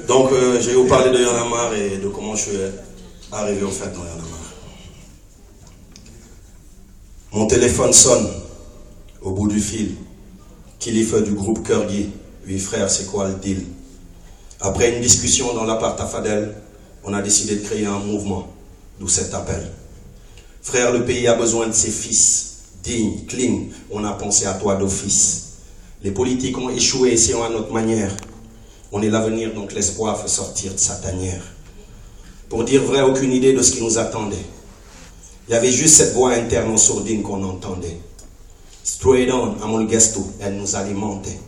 Donc, je vais vous parler de Y'en a marre et de comment je suis arrivé au fait dans Y'en a marre. Mon téléphone sonne au bout du fil. Kilifa du groupe Kurgi. Oui frère, c'est quoi le deal? Après une discussion dans l'appart à Fadel, on a décidé de créer un mouvement, d'où cet appel. Frère, le pays a besoin de ses fils, dignes, clean, on a pensé à toi d'office. Les politiques ont échoué, essayons à notre manière. On est l'avenir, donc l'espoir fait sortir de sa tanière. Pour dire vrai, aucune idée de ce qui nous attendait. Il y avait juste cette voix interne en sourdine qu'on entendait. Straight on, Amol Gesto, elle nous alimentait.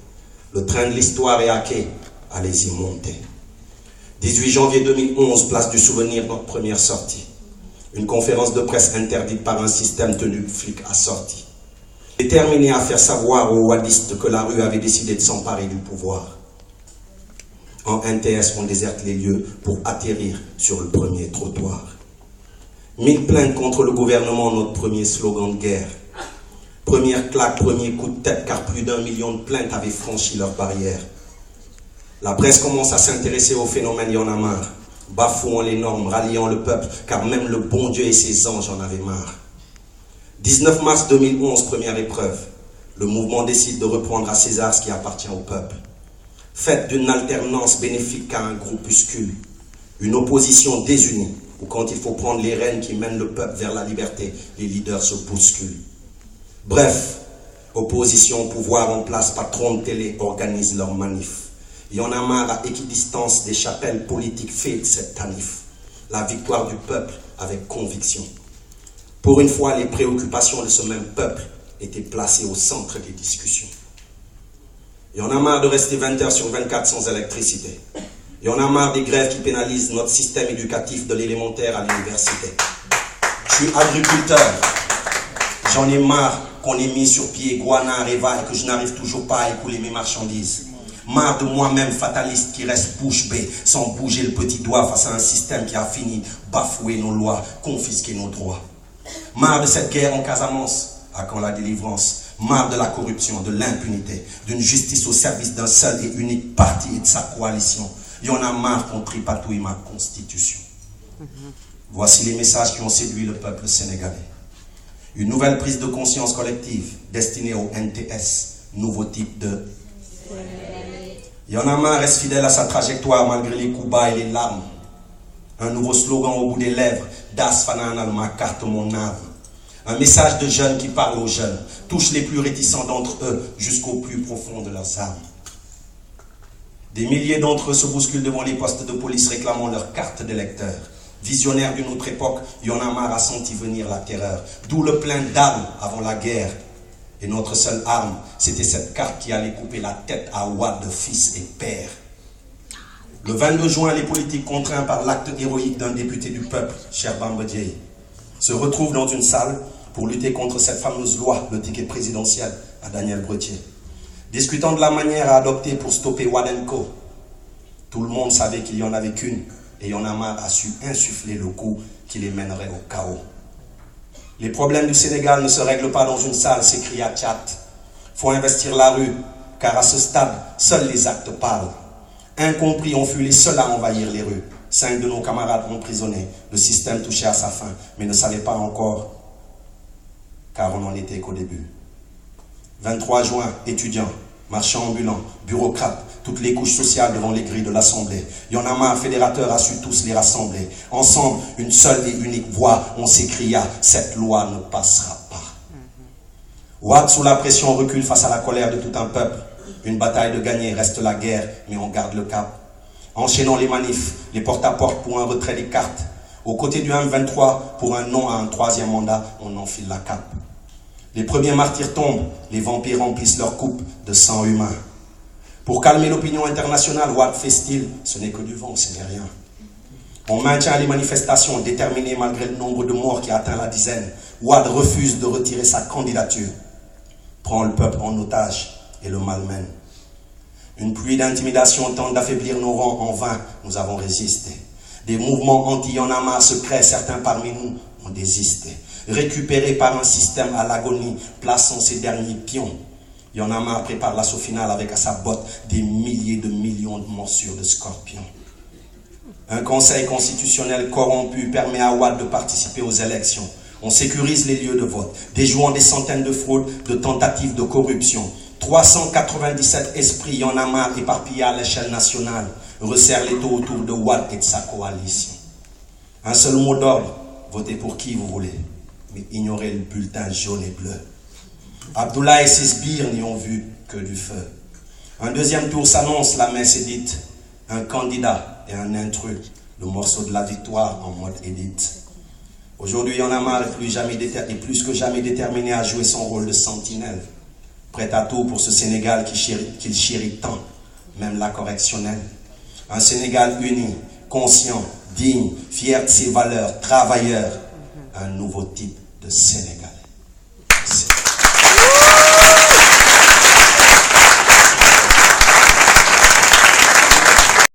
Le train de l'histoire est hacké, allez-y monter. 18 janvier 2011, place du souvenir, notre première sortie. Une conférence de presse interdite par un système tenu flic assorti. Déterminé à faire savoir aux wadistes que la rue avait décidé de s'emparer du pouvoir. En NTS, on déserte les lieux pour atterrir sur le premier trottoir. 1000 plaintes contre le gouvernement, notre premier slogan de guerre. Première claque, premier coup de tête, car plus d'1 million de plaintes avaient franchi leurs barrières. La presse commence à s'intéresser au phénomène Y'en a marre, bafouant les normes, ralliant le peuple, car même le bon Dieu et ses anges en avaient marre. 19 mars 2011, première épreuve. Le mouvement décide de reprendre à César ce qui appartient au peuple. Fête d'une alternance bénéfique à un groupuscule. Une opposition désunie, où quand il faut prendre les rênes qui mènent le peuple vers la liberté, les leaders se bousculent. Bref, opposition au pouvoir en place, patrons de télé organisent leur manif. Y'en a marre à équidistance des chapelles politiques faites de cette tanif. La victoire du peuple avec conviction. Pour une fois, les préoccupations de ce même peuple étaient placées au centre des discussions. Y'en a marre de rester 20 heures sur 24 sans électricité. Y'en a marre des grèves qui pénalisent notre système éducatif de l'élémentaire à l'université. Je suis agriculteur. J'en ai marre qu'on ait mis sur pied Guana, Reva et que je n'arrive toujours pas à écouler mes marchandises. Marre de moi-même fataliste qui reste bouche bée sans bouger le petit doigt face à un système qui a fini bafouer nos lois, confisquer nos droits. Marre de cette guerre en Casamance, à quand la délivrance? Marre de la corruption, de l'impunité, d'une justice au service d'un seul et unique parti et de sa coalition. Y'en a marre qu'on tripatouille ma constitution. Voici les messages qui ont séduit le peuple sénégalais. Une nouvelle prise de conscience collective destinée au NTS, nouveau type de... Y'en a marre reste fidèle à sa trajectoire malgré les coups bas et les larmes. Un nouveau slogan au bout des lèvres, Das Fananal ma carte mon âme. Un message de jeunes qui parle aux jeunes, touche les plus réticents d'entre eux jusqu'au plus profond de leurs âmes. Des milliers d'entre eux se bousculent devant les postes de police réclamant leur carte d'électeur. Visionnaire d'une autre époque, Y'en a marre a senti venir la terreur. D'où le plein d'armes avant la guerre. Et notre seule arme, c'était cette carte qui allait couper la tête à Wade, fils et père. Le 22 juin, les politiques contraints par l'acte héroïque d'un député du peuple, cher Bamba Dièye, se retrouvent dans une salle pour lutter contre cette fameuse loi, le ticket présidentiel, à Daniel Bretier. Discutant de la manière à adopter pour stopper Wade & Co. Tout le monde savait qu'il n'y en avait qu'une, et Y'en a marre a su insuffler le coup qui les mènerait au chaos. Les problèmes du Sénégal ne se règlent pas dans une salle, s'écria Tchat. Faut investir la rue, car à ce stade, seuls les actes parlent. Incompris, on fut les seuls à envahir les rues. 5 de nos camarades emprisonnés. Le système touchait à sa fin, mais ne savait pas encore, car on n'en était qu'au début. 23 juin, étudiants, marchands ambulants, bureaucrates, toutes les couches sociales devant les grilles de l'Assemblée. Y'en a marre, fédérateur a su tous les rassembler. Ensemble, une seule et unique voix, on s'écria, cette loi ne passera pas. Wade, sous la pression, recule face à la colère de tout un peuple. Une bataille de gagner, reste la guerre, mais on garde le cap. Enchaînant les manifs, les porte-à-porte pour un retrait des cartes. Aux côtés du M23, pour un non à un troisième mandat, on enfile la cape. Les premiers martyrs tombent, les vampires remplissent leur coupe de sang humain. Pour calmer l'opinion internationale, Wade fait style, ce n'est que du vent, ce n'est rien. On maintient les manifestations déterminées malgré le nombre de morts qui atteint la dizaine. Wade refuse de retirer sa candidature, prend le peuple en otage et le malmène. Une pluie d'intimidation tente d'affaiblir nos rangs, en vain, nous avons résisté. Des mouvements anti-Y'en a marre se créent, certains parmi nous ont désisté. Récupérés par un système à l'agonie, plaçant ses derniers pions. Y'en a marre prépare l'assaut final avec à sa botte des milliers de millions de morsures de scorpions. Un conseil constitutionnel corrompu permet à Wade de participer aux élections. On sécurise les lieux de vote, déjouant des centaines de fraudes, de tentatives de corruption. 397 esprits, y en a marre, éparpillés à l'échelle nationale, resserrent les taux autour de Wade et de sa coalition. Un seul mot d'ordre, votez pour qui vous voulez, mais ignorez le bulletin jaune et bleu. Abdoulaye et ses sbires n'y ont vu que du feu. Un deuxième tour s'annonce, la messe est dite. Un candidat et un intrus, le morceau de la victoire en mode édite. Aujourd'hui, y en a marre et plus que jamais déterminé à jouer son rôle de sentinelle. Prêt à tout pour ce Sénégal qu'il chérit tant, même la correctionnelle. Un Sénégal uni, conscient, digne, fier de ses valeurs, travailleur. Un nouveau type de Sénégalais.